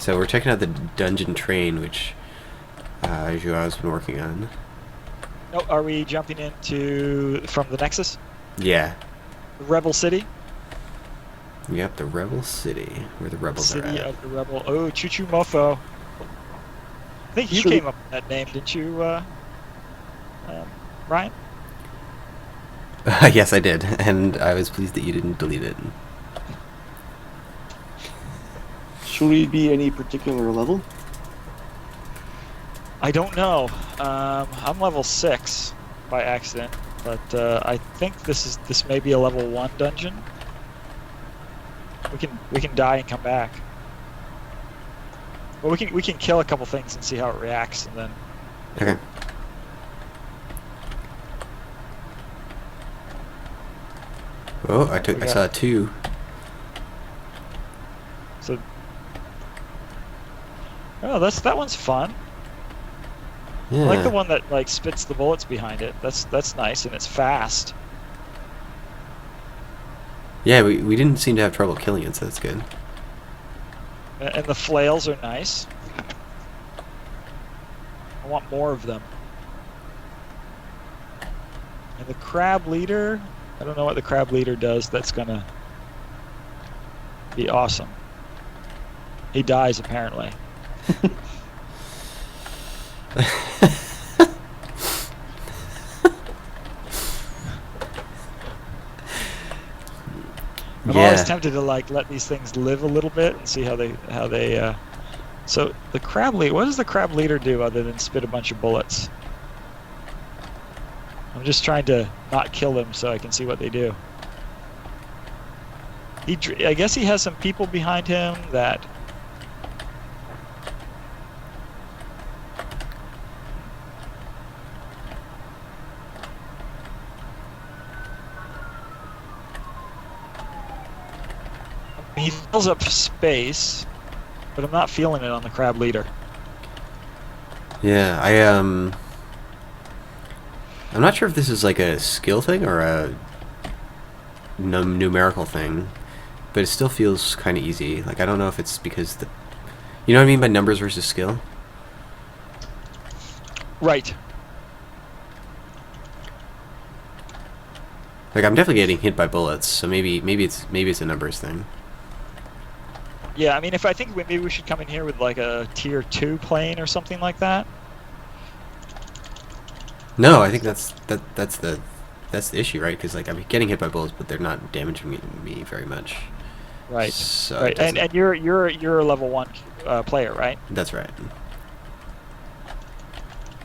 So we're checking out the dungeon train, which Joao's been working on. No, are we jumping into from the Nexus? Yeah. The Rebel City? Yep, the Rebel City, where the rebels are City at. of the Rebel. Oh, Choo Choo Mofo. I think you came up with that name, didn't you, Ryan? Yes, I did, and I was pleased that you didn't delete it. Should we be any particular level? I don't know. I'm level 6 by accident, but I think this may be a level 1 dungeon. We can die and come back. Well, we can kill a couple things and see how it reacts, and then. Okay. Oh, I saw 2. So. Oh, that one's fun. Yeah. I like the one that like spits the bullets behind it. That's nice, and it's fast. Yeah, we didn't seem to have trouble killing it, so that's good. And the flails are nice. I want more of them. And the crab leader, I don't know what the crab leader does that's gonna be awesome. He dies apparently. I'm always tempted to like let these things live a little bit and see how they. So the crab leader, what does the crab leader do other than spit a bunch of bullets? I'm just trying to not kill them so I can see what they do. I guess he has some people behind him that. He fills up space, but I'm not feeling it on the crab leader. Yeah, I'm not sure if this is like a skill thing or a numerical thing, but it still feels kind of easy. Like, I don't know if it's because you know what I mean by numbers versus skill? Right. Like, I'm definitely getting hit by bullets, so maybe it's a numbers thing. Yeah, I mean, I think maybe we should come in here with like a tier 2 plane or something like that. No, I think that's the issue, right? Because like I'm getting hit by bullets, but they're not damaging me very much. Right. So right. And you're a level 1 player, right? That's right.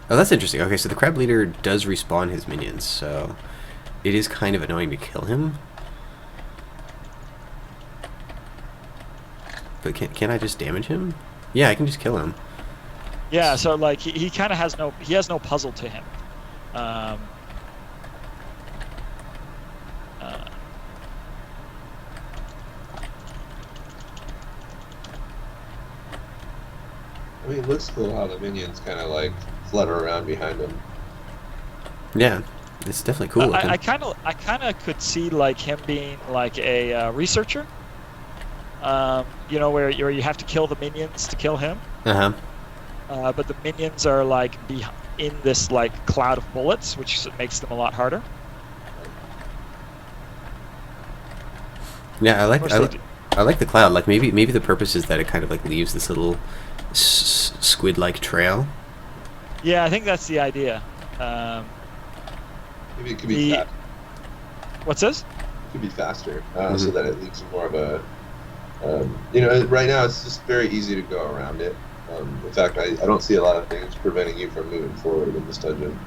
Oh, that's interesting. Okay, so the crab leader does respawn his minions, so it is kind of annoying to kill him. But can I just damage him? Yeah, I can just kill him. Yeah, so like he kind of has no puzzle to him. I mean, it looks cool how the minions kind of like flutter around behind him. Yeah, it's definitely cool. I kind of could see like him being like a researcher. You know, where you have to kill the minions to kill him. But the minions are like in this like cloud of bullets, which makes them a lot harder. Yeah, I like the cloud. Like maybe the purpose is that it kind of like leaves this little squid-like trail. Yeah, I think that's the idea. Maybe it could be faster. What's this? It could be faster, so that it leaves more of a. You know, right now it's just very easy to go around it. In fact, I don't see a lot of things preventing you from moving forward in this dungeon.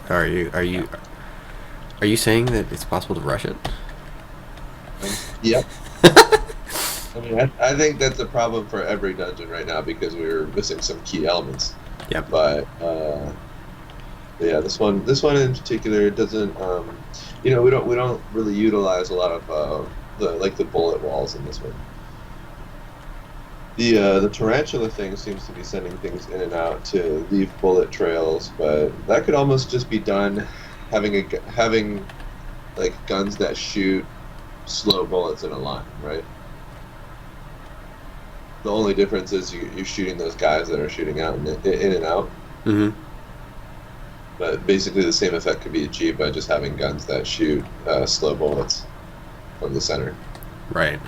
Are you saying that it's possible to rush it? Yep. I mean, I think that's a problem for every dungeon right now because we're missing some key elements. Yep. But yeah, this one in particular doesn't. You know, we don't really utilize a lot of the bullet walls in this one. The tarantula thing seems to be sending things in and out to leave bullet trails, but that could almost just be done having like guns that shoot slow bullets in a line, right? The only difference is you're shooting those guys that are shooting out in and out. Mm-hmm. But basically, the same effect could be achieved by just having guns that shoot slow bullets from the center. Right.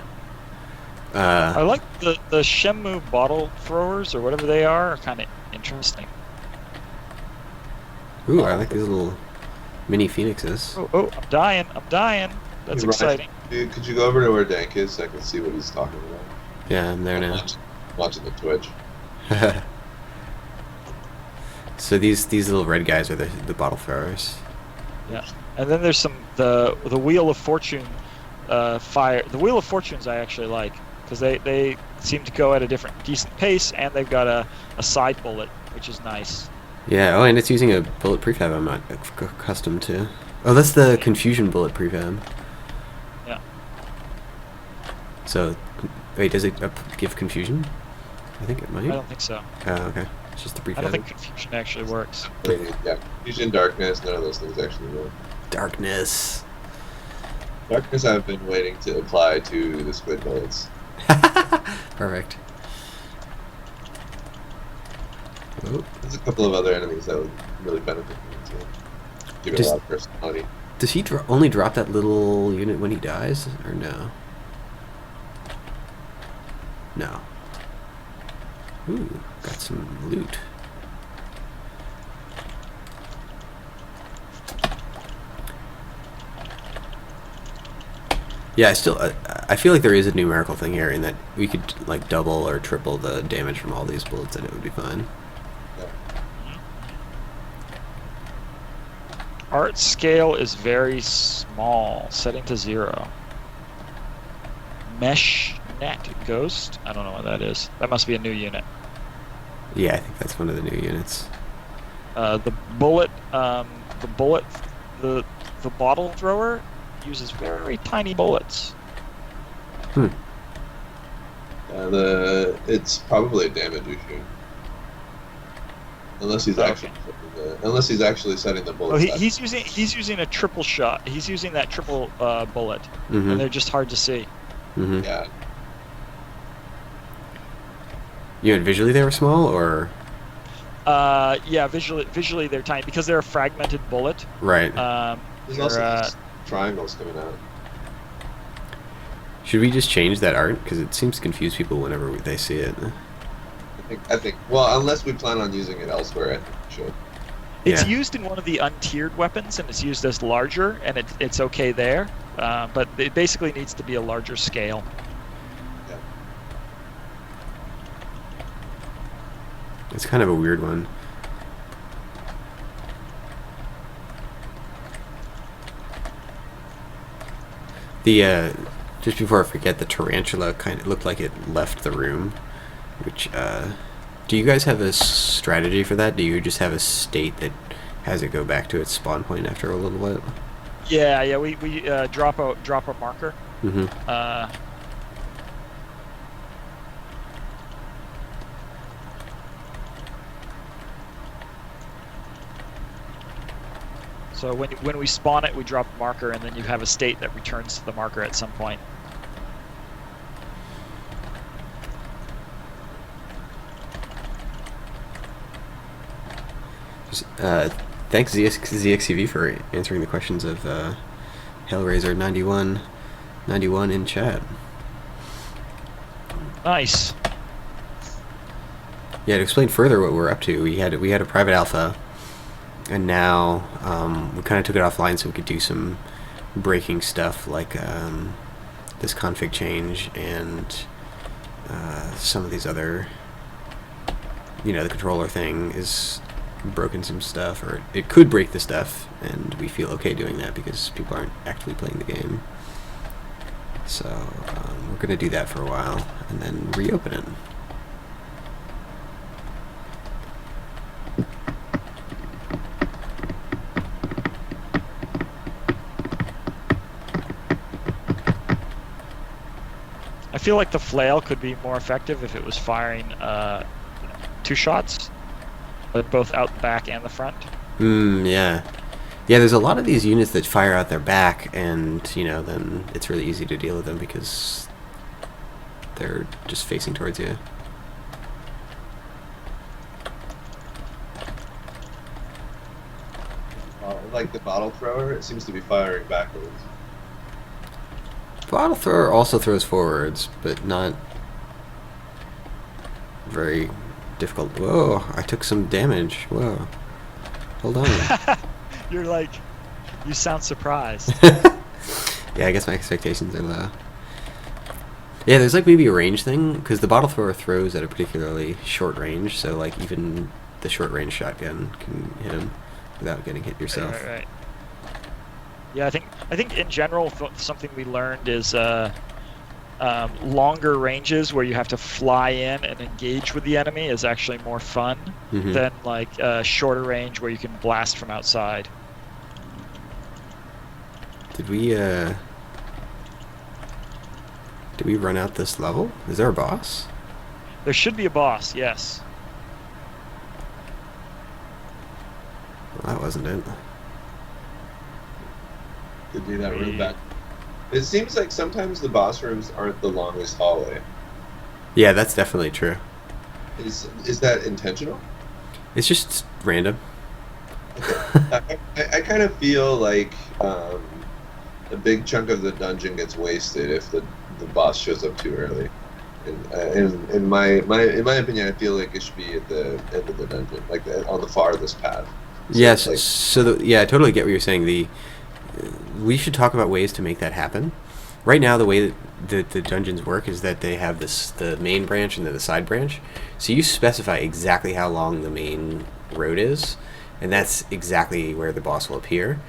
I like the Shenmue bottle throwers or whatever they are kind of interesting. Ooh, I like these little mini phoenixes. Oh, I'm dying. That's exciting. Dude, could you go over to where Dank is so I can see what he's talking about? Yeah, I'm there now. Watching the Twitch. So these little red guys are the bottle throwers. Yeah, and then there's the Wheel of Fortune fire. The Wheel of Fortunes I actually like because they seem to go at a decent pace, and they've got a side bullet, which is nice. Yeah. Oh, and it's using a bullet prefab I'm not accustomed to. Oh, that's the confusion bullet prefab. Yeah. So, wait, does it give confusion? I think it might. I don't think so. Oh, okay. It's just the prefab. I don't think confusion actually works. Yeah, confusion, darkness, none of those things actually work. Darkness. Darkness I've been waiting to apply to the squid bullets. Perfect. Oh. There's a couple of other enemies that would really benefit from it too. Give it a lot of personality. Does he only drop that little unit when he dies, or no? No. Ooh, got some loot. Yeah, I feel like there is a numerical thing here in that we could like double or triple the damage from all these bullets and it would be fine. Art scale is very small, setting to 0. Mesh net ghost. I don't know what that is. That must be a new unit. Yeah, I think that's one of the new units. The bottle thrower uses very tiny bullets. It's probably a damage issue. Unless he's actually setting the bullets. Oh, he's using a triple shot. He's using that triple bullet, Mm-hmm. and they're just hard to see. Mm-hmm. Yeah. You know, visually they were small, or? Yeah, visually they're tiny because they're a fragmented bullet. Right. There's also triangles coming out. Should we just change that art? Because it seems to confuse people whenever they see it. I think. Well, unless we plan on using it elsewhere, I think we should. It's Yeah. used in one of the untiered weapons, and it's used as larger, and it's okay there. But it basically needs to be a larger scale. Yeah. It's kind of a weird one. The just before I forget, the tarantula kind of looked like it left the room. Which do you guys have a strategy for that? Do you just have a state that has it go back to its spawn point after a little bit? Yeah. We drop a marker. Mm-hmm. So when we spawn it, we drop a marker, and then you have a state that returns to the marker at some point. Thanks ZXCV for answering the questions of Hellraiser 91 in chat. Nice. Yeah, to explain further what we're up to, we had a private alpha, and now we kind of took it offline so we could do some breaking stuff like this config change and some of these other, the controller thing is broken some stuff, or it could break the stuff, and we feel okay doing that because people aren't actually playing the game. So we're going to do that for a while and then reopen it. I feel like the flail could be more effective if it was firing 2 shots, but both out the back and the front. Yeah. Yeah, there's a lot of these units that fire out their back, and, then it's really easy to deal with them because They're just facing towards you. Like the bottle thrower, it seems to be firing backwards. Bottle thrower also throws forwards, but not very difficult. Whoa, I took some damage. Whoa. Hold on. You're like, you sound surprised. Yeah, I guess my expectations are low. Yeah, there's like maybe a range thing, because the bottle thrower throws at a particularly short range, so like even the short range shotgun can hit him without getting hit yourself. Right. Yeah, I think in general something we learned is longer ranges where you have to fly in and engage with the enemy is actually more fun than like shorter range where you can blast from outside. Did we run out this level? Is there a boss? There should be a boss, yes. Well, that wasn't it. To do that room back. It seems like sometimes the boss rooms aren't the longest hallway. Yeah, that's definitely true. Is that intentional? It's just random. Okay. I kind of feel like a big chunk of the dungeon gets wasted if the boss shows up too early. And in my opinion, I feel like it should be at the end of the dungeon, like on the farthest path. So Yes, like, yeah, I totally get what you're saying. We should talk about ways to make that happen. Right now, the way that the dungeons work is that they have the main branch and then the side branch. So you specify exactly how long the main road is, and that's exactly where the boss will appear.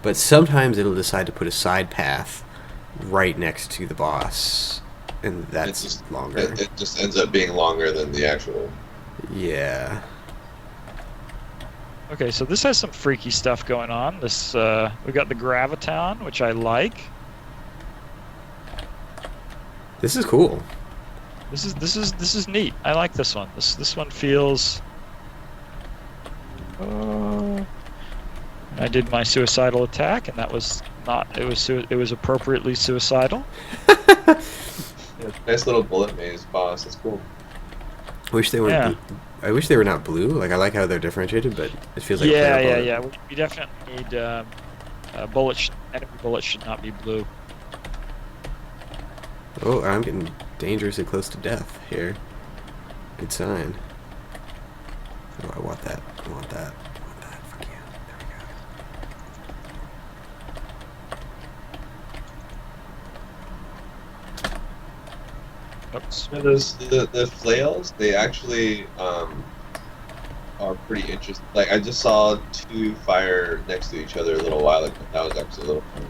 But sometimes it'll decide to put a side path right next to the boss, and that's longer. It just ends up being longer than the actual. Yeah. Okay, so this has some freaky stuff going on. This we got the graviton, which I like. This is cool. This is neat. I like this one. This one feels. I did my suicidal attack, and that was not. It was appropriately suicidal. Yeah, nice little bullet maze boss. That's cool. I wish they were. Yeah. I wish they were not blue. Like, I like how they're differentiated, but it feels like Yeah. We definitely need enemy bullets should not be blue. Oh, I'm getting dangerously close to death here. Good sign. Oh, I want that. I want that. I want that. Fuck yeah. There we go. Oops. You know, the flails, they actually are pretty interesting. Like, I just saw two fire next to each other a little while ago. That was actually a little fun.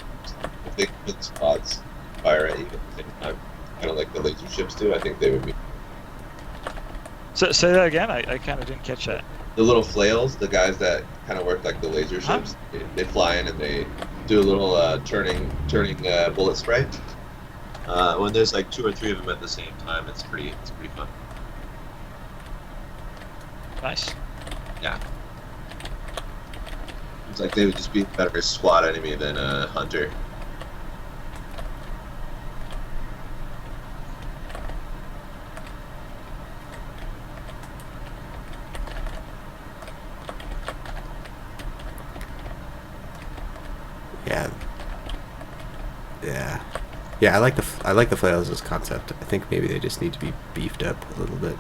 If they could spots fire at you at the same time, kind of like the laser ships do, I think they would be. So say that again. I kind of didn't catch that. The little flails, the guys that kind of work like the laser ships, they fly in and they do a little turning bullet spray. When there's like 2 or 3 of them at the same time, it's pretty fun. Nice. Yeah. It's like they would just be a better squad enemy than a hunter. Yeah, I like the flails as concept. I think maybe they just need to be beefed up a little bit.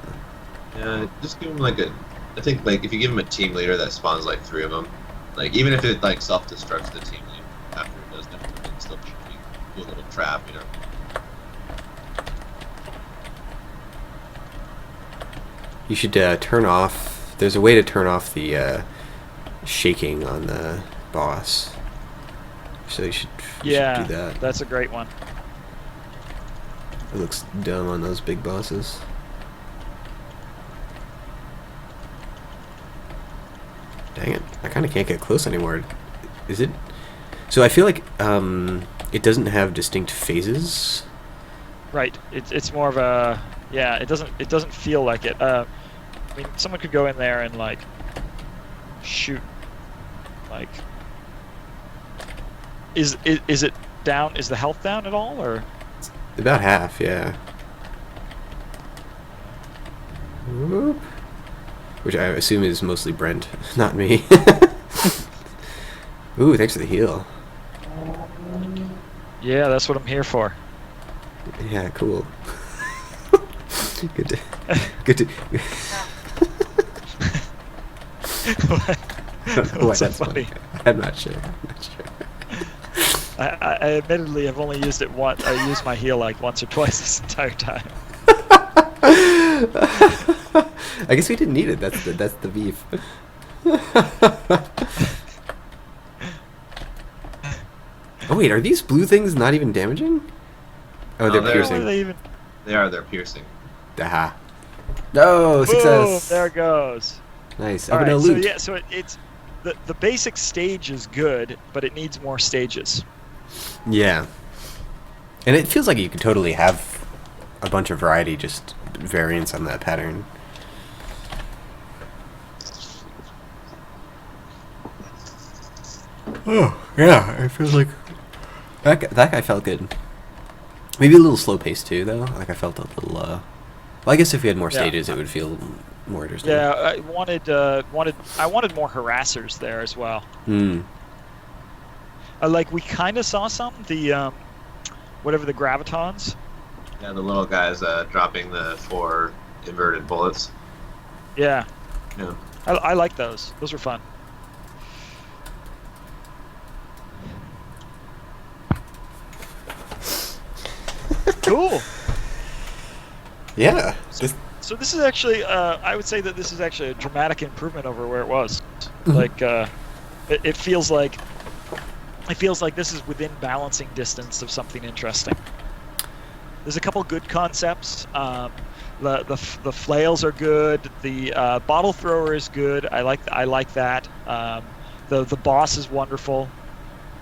Yeah, just give them like I think like if you give them a team leader that spawns like 3 of them, like even if it like self-destructs the team leader after it does that, it can still be a little trap, you know. You should turn off. There's a way to turn off the shaking on the boss. So you should do that. That's a great one. It looks dumb on those big bosses. Dang it. I kind of can't get close anymore. Is it? So I feel like it doesn't have distinct phases. Right. It's more of a It doesn't feel like it. I mean, someone could go in there and like shoot. Like, is it down? Is the health down at all, or? About half, yeah. Whoop. Which I assume is mostly Brent, not me. Ooh, thanks for the heal. Yeah, that's what I'm here for. Yeah, cool. Good to... Good to... What's so that's funny? I'm not sure. I admittedly have only used it once. I used my heal like once or twice this entire time. I guess we didn't need it. That's the beef. Oh wait, are these blue things not even damaging? Oh, they're piercing. They're piercing. Aha. No, success. Boom, there it goes. Nice. All Oh, right, no so loot. yeah, so it's the basic stage is good, but it needs more stages. Yeah. And it feels like you could totally have a bunch of variety, just variants on that pattern. Oh, yeah, I feel like that guy felt good. Maybe a little slow paced too, though. Like I felt a little. Well, I guess if we had more stages, it would feel more interesting. Yeah, I wanted more harassers there as well. Hmm. Like we kind of saw some whatever the gravitons. Yeah, the little guys dropping the 4 inverted bullets. Yeah. Yeah. I like those. Those were fun. Cool. Yeah. So this is actually, I would say that this is actually a dramatic improvement over where it was. Like, it feels like this is within balancing distance of something interesting. There's a couple good concepts. The flails are good. The bottle thrower is good. I like that. The boss is wonderful.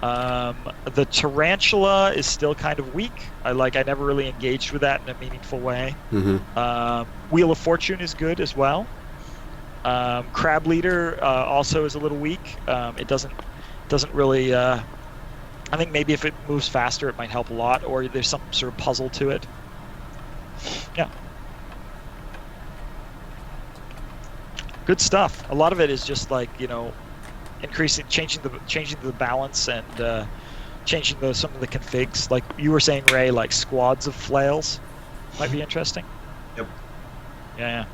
The tarantula is still kind of weak. I never really engaged with that in a meaningful way. Mm-hmm. Wheel of Fortune is good as well. Crab Leader also is a little weak. It doesn't really. I think maybe if it moves faster, it might help a lot, or there's some sort of puzzle to it. Yeah. Good stuff. A lot of it is just like, changing the balance and changing some of the configs. Like you were saying, Ray, like squads of flails might be interesting. Yep. Yeah.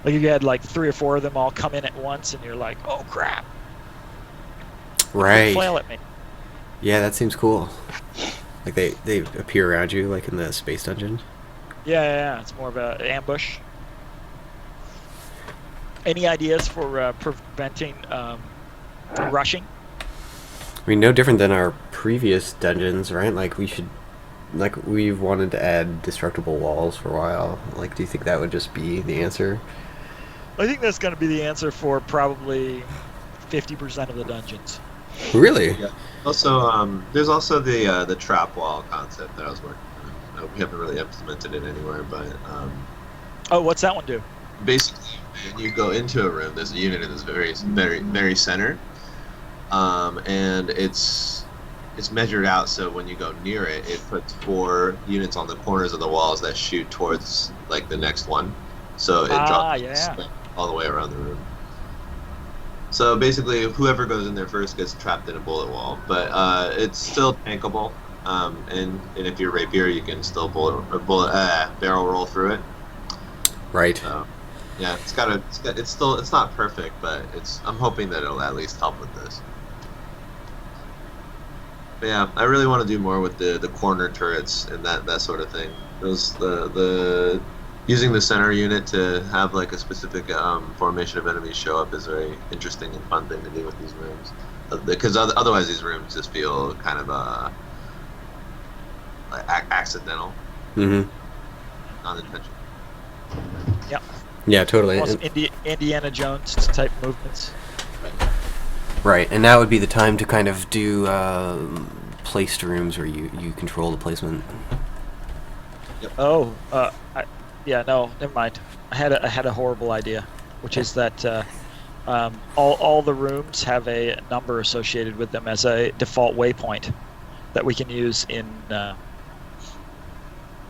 Like if you had like 3 or 4 of them all come in at once, and you're like, oh crap! Right. Flail at me. Yeah, that seems cool. Like they appear around you, like in the space dungeon. Yeah. It's more of an ambush. Any ideas for preventing rushing? I mean, no different than our previous dungeons, right? Like we've wanted to add destructible walls for a while. Like, do you think that would just be the answer? I think that's going to be the answer for probably 50% of the dungeons. Really? Yeah. Also, there's also the trap wall concept that I was working on. We haven't really implemented it anywhere, but oh, what's that one do? Basically, when you go into a room, there's a unit in this very center, and it's measured out so when you go near it, it puts 4 units on the corners of the walls that shoot towards like the next one, so it drops all the way around the room. So basically, whoever goes in there first gets trapped in a bullet wall, but it's still tankable, and if you're rapier, you can still barrel roll through it. Right. So, yeah, it's not perfect, but I'm hoping that it'll at least help with this. But yeah, I really want to do more with the corner turrets and that sort of thing. The using the center unit to have like a specific formation of enemies show up is a very interesting and fun thing to do with these rooms. Because otherwise these rooms just feel kind of accidental. Mm-hmm. Unintentional. Yep. Yeah, totally. Awesome. Indiana Jones type movements. Right, and now would be the time to kind of do placed rooms where you control the placement. Yep. Oh, no, never mind. I had a horrible idea, which is that all the rooms have a number associated with them as a default waypoint that we can use in.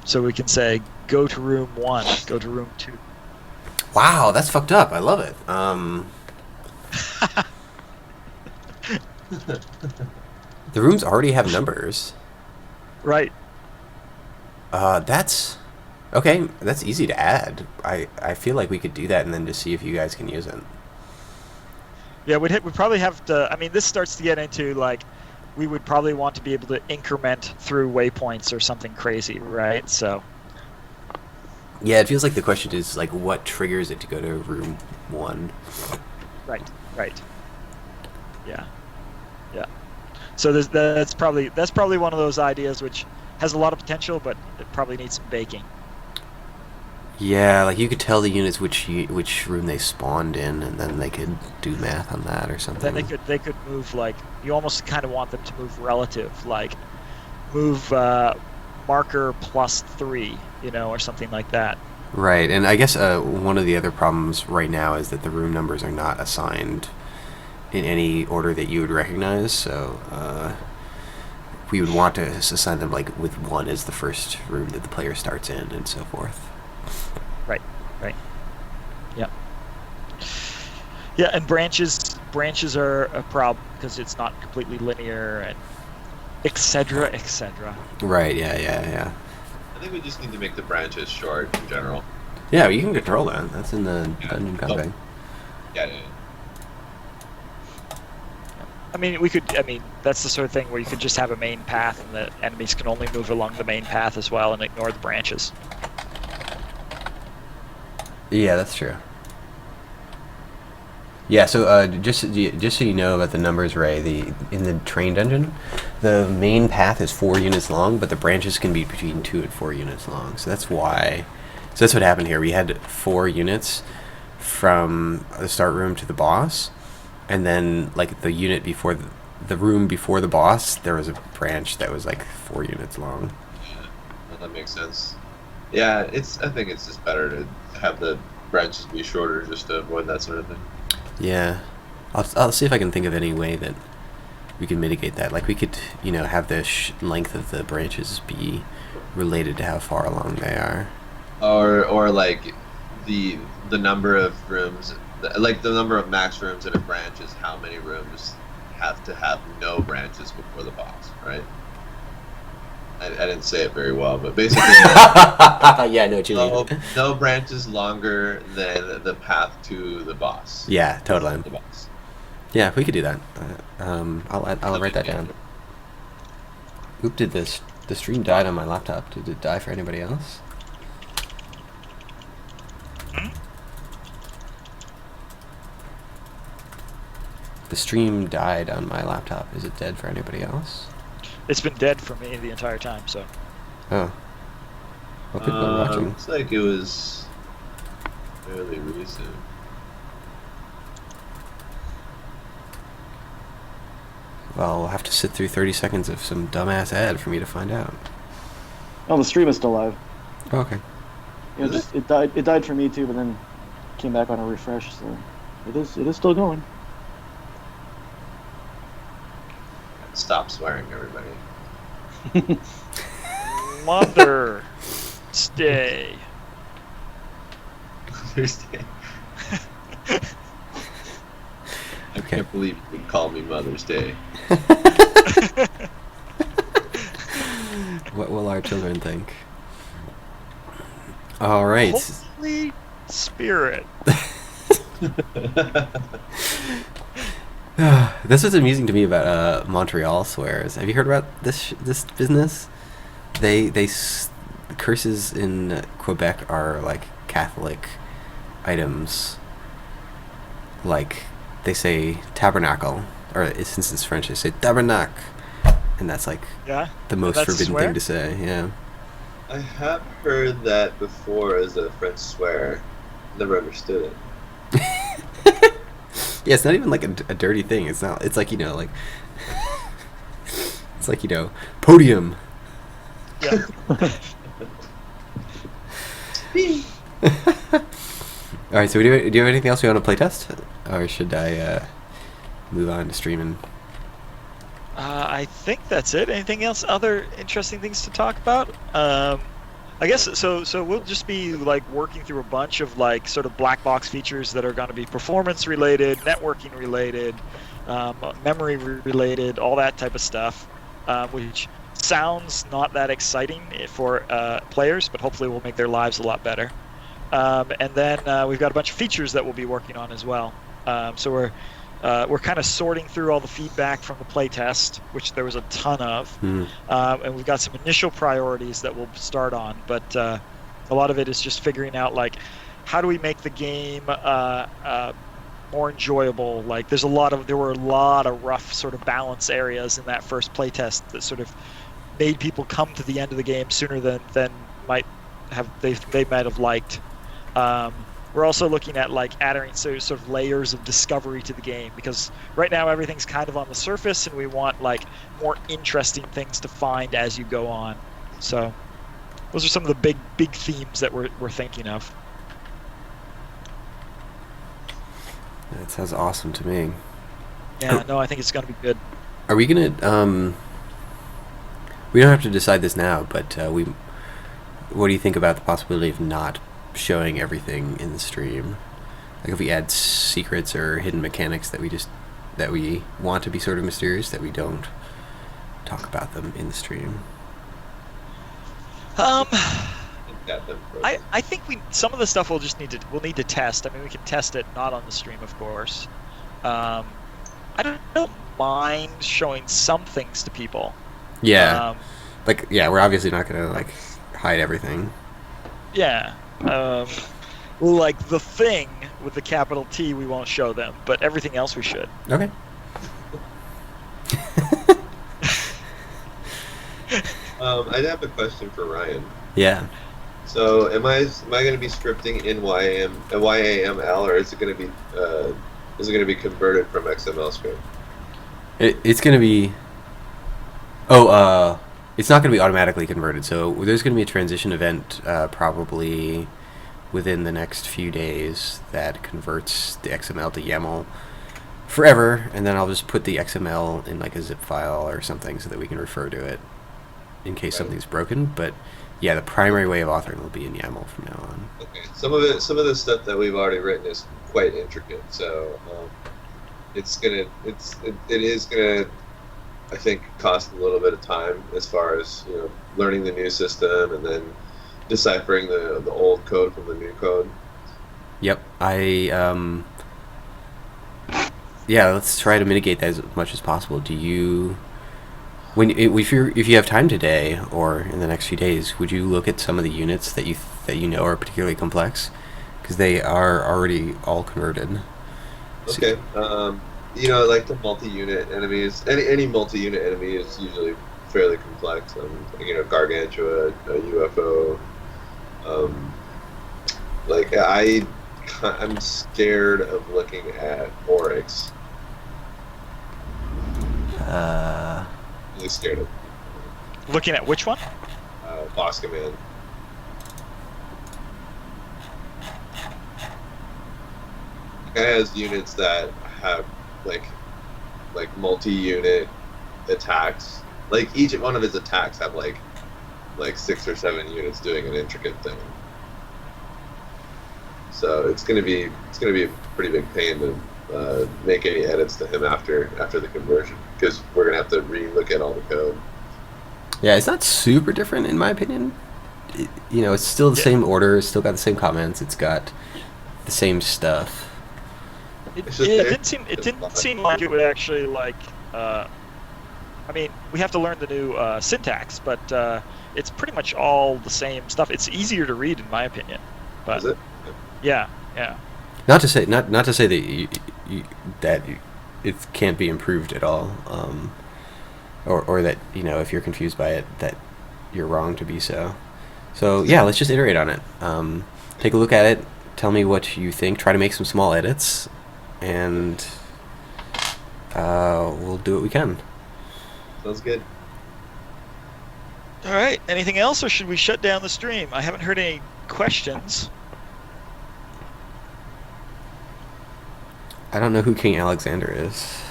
So we can say, go to room 1, go to room 2. Wow, that's fucked up. I love it. The rooms already have numbers. Right. That's okay. That's easy to add. I feel like we could do that and then just see if you guys can use it. Yeah, we'd probably have to. I mean, this starts to get into like, we would probably want to be able to increment through waypoints or something crazy, right? So. Yeah, it feels like the question is like, what triggers it to go to room 1? Right. Yeah. So that's probably one of those ideas which has a lot of potential, but it probably needs some baking. Yeah, like you could tell the units which room they spawned in, and then they could do math on that or something. Then they could move, like, you almost kind of want them to move relative, like move marker +3, or something like that. Right, and I guess one of the other problems right now is that the room numbers are not assigned in any order that you would recognize, so we would want to assign them like with 1 as the first room that the player starts in and so forth. Right. Yeah, and branches are a problem because it's not completely linear, and etc. Right, yeah. I think we just need to make the branches short in general. Yeah, you can control that. That's in the dungeon config. Yeah. I mean, that's the sort of thing where you could just have a main path, and the enemies can only move along the main path as well and ignore the branches. Yeah, that's true. Yeah, so just so you know about the numbers, Ray, in the train dungeon, the main path is 4 units long, but the branches can be between 2 and 4 units long. So that's why. So that's what happened here. We had 4 units from the start room to the boss, and then like the unit before the room before the boss, there was a branch that was like 4 units long. Yeah, well, that makes sense. Yeah, I think it's just better to have the branches be shorter just to avoid that sort of thing. Yeah, I'll see if I can think of any way that we can mitigate that. Like we could, have the length of the branches be related to how far along they are. Or like the number of rooms, like the number of max rooms in a branch is how many rooms have to have no branches before the boss, right? I didn't say it very well, but basically, yeah, no, no branches longer than the path to the boss. Yeah, totally. The boss. Yeah, we could do that. I'll write that down. Oop! Did the stream died on my laptop? Did it die for anybody else? The stream died on my laptop. Is it dead for anybody else? It's been dead for me the entire time, so. Oh. Well, people are watching. Looks like it was fairly recent. Well, we'll have to sit through 30 seconds of some dumbass ad for me to find out. Oh, the stream is still live. Oh, okay. Yeah, it died. It died for me too, but then came back on a refresh. So it is still going. Stop swearing, everybody. Mother, stay. Mother's Day. I can't believe you would call me Mother's Day. What will our children think? All right. Holy Spirit. This was amusing to me about Montreal swears. Have you heard about this business? Curses in Quebec are like Catholic items. Like they say tabernacle, or since it's French, they say tabernacle, and that's like the most forbidden thing to say. Yeah. I have heard that before as a French swear. Never understood it. Yeah, it's not even like a dirty thing. It's not. It's like like it's like podium. Yeah. All right. So do you have anything else you want to play test, or should I move on to streaming? I think that's it. Anything else? Other interesting things to talk about? I guess so. So we'll just be like working through a bunch of like sort of black box features that are going to be performance related, networking related, memory related, all that type of stuff, which sounds not that exciting for players, but hopefully will make their lives a lot better. And then we've got a bunch of features that we'll be working on as well. So we're kind of sorting through all the feedback from the playtest, which there was a ton of, and we've got some initial priorities that we'll start on. But a lot of it is just figuring out like how do we make the game more enjoyable. Like there were a lot of rough sort of balance areas in that first playtest that sort of made people come to the end of the game sooner than they might have liked. We're also looking at like adding sort of layers of discovery to the game, because right now everything's kind of on the surface and we want like more interesting things to find as you go on. So those are some of the big themes that we're thinking of. That sounds awesome to me. Yeah, no, I think it's going to be good. Are we going to we don't have to decide this now, but what do you think about the possibility of not showing everything in the stream? Like if we add secrets or hidden mechanics that we want to be sort of mysterious, that we don't talk about them in the stream. I think some of the stuff we'll need to test. I mean, we can test it not on the stream, of course. I don't mind showing some things to people. Yeah. We're obviously not going to like hide everything. Yeah. Like the thing with the capital T, we won't show them, but everything else we should. Okay. I'd have a question for Ryan. Yeah. So, am I going to be scripting in YAML, or is it going to be converted from XML script? It's going to be. It's not going to be automatically converted. So there's going to be a transition event probably within the next few days that converts the XML to YAML forever, and then I'll just put the XML in like a zip file or something so that we can refer to it in case something's broken. But yeah, the primary way of authoring will be in YAML from now on. Okay. Some of the stuff that we've already written is quite intricate, so it is gonna, I think, cost a little bit of time as far as learning the new system and then deciphering the old code from the new code. Yep. Let's try to mitigate that as much as possible. Do you, if you have time today or in the next few days, would you look at some of the units that you know are particularly complex, because they are already all converted? Okay. Like the multi-unit enemies. Any multi-unit enemy is usually fairly complex. Gargantua, a UFO. I'm scared of looking at Oryx. Really scared of. Looking at which one? Boss Command. It has units that have like multi-unit attacks. Like each one of his attacks have like 6 or 7 units doing an intricate thing. So it's gonna be a pretty big pain to make any edits to him after the conversion, because we're gonna have to re-look at all the code. Yeah, it's not super different in my opinion. It's still the same order. It's still got the same comments. It's got the same stuff. It didn't seem like it would actually like. I mean, we have to learn the new syntax, but it's pretty much all the same stuff. It's easier to read, in my opinion. But is it? Yeah. Not to say that that it can't be improved at all, or that if you're confused by it, that you're wrong to be so. So yeah, let's just iterate on it. Take a look at it. Tell me what you think. Try to make some small edits, and we'll do what we can. Sounds good. All right. Anything else, or should we shut down the stream? I haven't heard any questions. I don't know who King Alexander is.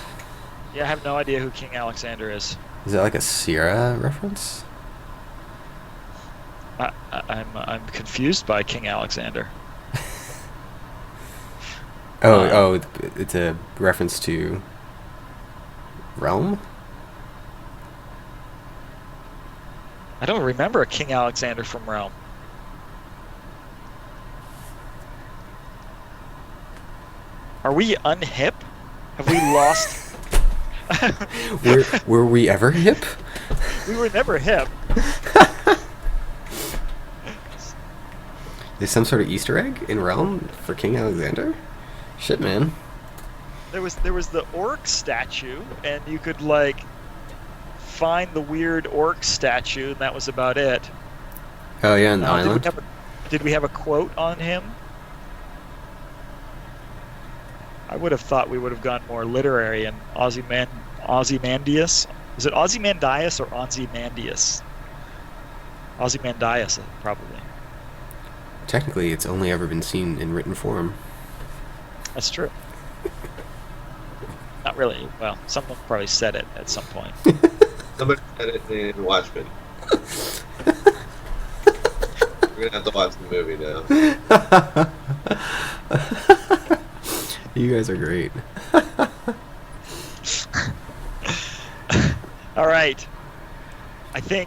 Yeah, I have no idea who King Alexander is. Is that like a Sierra reference? I'm confused by King Alexander. Oh, it's a reference to Realm? I don't remember a King Alexander from Realm. Are we unhip? Have we lost? Were we ever hip? We were never hip. Is some sort of Easter egg in Realm for King Alexander? Shit, man. There was the orc statue, and you could like find the weird orc statue, and that was about it. Oh yeah, on the island. Did we have a quote on him? I would have thought we would have gone more literary and Ozymandias. Is it Ozymandias or Ozymandias? Ozymandias, probably. Technically, it's only ever been seen in written form. That's true. Not really. Well, someone probably said it at some point. Somebody said it in Watchmen. We're gonna have to watch the movie now. You guys are great. All right. I think